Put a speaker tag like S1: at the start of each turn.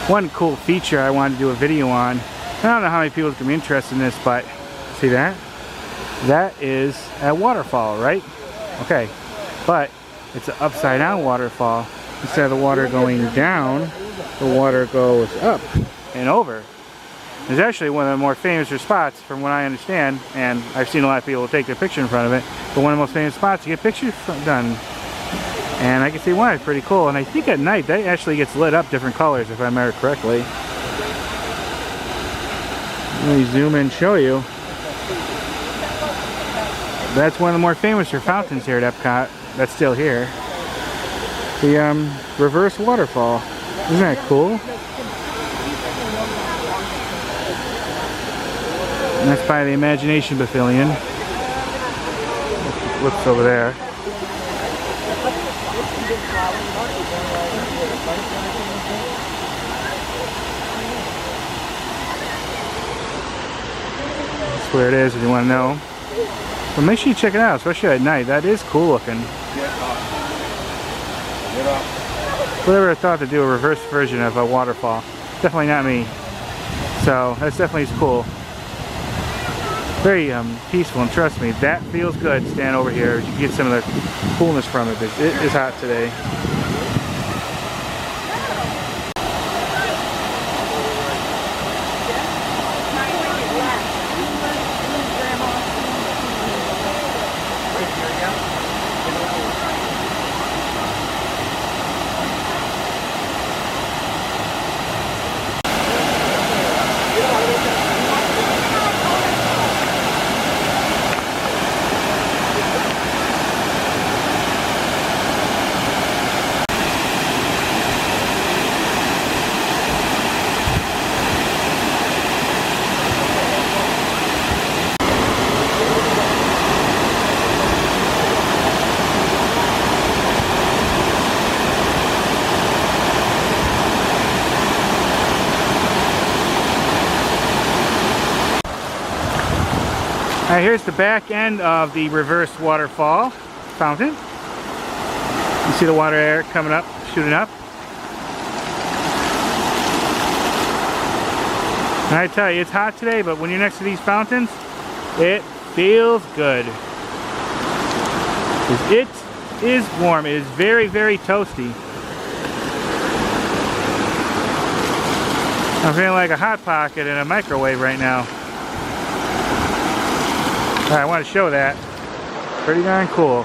S1: one cool feature I wanted to do a video on. I don't know how many people can be interested in this, but see that? That is a waterfall, right? Okay, but it's an upside down waterfall. Instead of the water going down, the water goes up and over. It's actually one of the more famous spots from what I understand, and I've seen a lot of people take their picture in front of it, but one of the most famous spots to get pictures done. And I can see why, it's pretty cool. And I think at night that actually gets lit up different colors, if I remember correctly. Let me zoom in and show you. That's one of the more famous fountains here at Epcot that's still here. The Reverse Waterfall. Isn't that cool? And that's by the Imagination Pavilion. Looks over there. That's where it is if you want to know. But make sure you check it out, especially at night. That is cool looking. Whoever thought to do a reverse version of a waterfall? Definitely not me. So that's definitely cool. Very peaceful, and trust me, that feels good. Stand over here, you get some of the coolness from it. It is hot today. Alright, here's the back end of the Reverse Waterfall fountain. You see the water air coming up, shooting up. And I tell you, it's hot today, but when you're next to these fountains, it feels good. It is warm. It is very, very toasty. I'm feeling like a Hot Pocket in a microwave right now. I want to show that. Pretty darn cool.